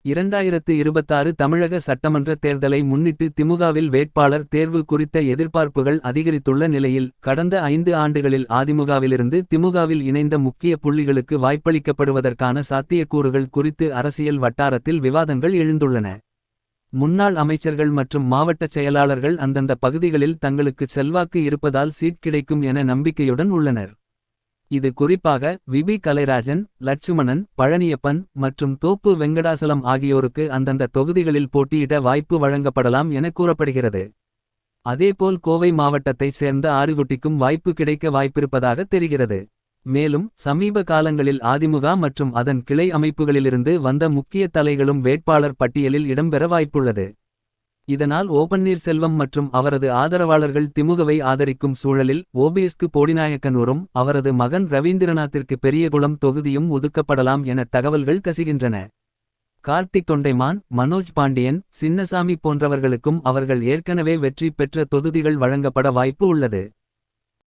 2026 தமிழக சட்டமன்ற தேர்தலை முன்னிட்டு திமுகவில் வேட்பாளர் தேர்வு குறித்த எதிர்பார்ப்புகள் அதிகரித்துள்ள நிலையில், கடந்த 5 ஆண்டுகளில் அதிமுகவிலிருந்து திமுகவில் இணைந்த முக்கிய புள்ளிகளுக்கு வாய்ப்பளிக்கப்படுவதற்கான சாத்தியக்கூறுகள் குறித்து அரசியல் வட்டாரத்தில் விவாதங்கள் எழுந்துள்ளன. முன்னாள் அமைச்சர்கள் மற்றும் மாவட்டச் செயலாளர்கள் அந்தந்த பகுதிகளில் தங்களுக்கு செல்வாக்கு இருப்பதால் சீட் கிடைக்கும் என நம்பிக்கையுடன் உள்ளனர். இது குறிப்பாக விபி கலைராஜன், லட்சுமணன், பழனியப்பன் மற்றும் தோப்பு வெங்கடாசலம் ஆகியோருக்கு அந்தந்த தொகுதிகளில் போட்டியிட வாய்ப்பு வழங்கப்படலாம் என கூறப்படுகிறது. அதேபோல் கோவை மாவட்டத்தைச் சேர்ந்த ஆறுகுட்டிக்கும் வாய்ப்பு கிடைக்க வாய்ப்பிருப்பதாக தெரிகிறது. மேலும் சமீப காலங்களில் அதிமுக மற்றும் அதன் கிளை அமைப்புகளிலிருந்து வந்த முக்கிய தலைகளும் வேட்பாளர் பட்டியலில் இடம்பெற வாய்ப்புள்ளது. இதனால் ஓபன்னீர்செல்வம் மற்றும் அவரது ஆதரவாளர்கள் திமுகவை ஆதரிக்கும் சூழலில் ஓபிஎஸ்க்கு போடிநாயக்கனூரும் அவரது மகன் ரவீந்திரநாத்திற்கு பெரியகுளம் தொகுதியும் ஒதுக்கப்படலாம் என தகவல்கள் கசிகின்றன. கார்த்திக் தொண்டைமான், மனோஜ் பாண்டியன், சின்னசாமி போன்றவர்களுக்கும் அவர்கள் ஏற்கனவே வெற்றி பெற்ற தொகுதிகள் வழங்கப்பட வாய்ப்பு உள்ளது.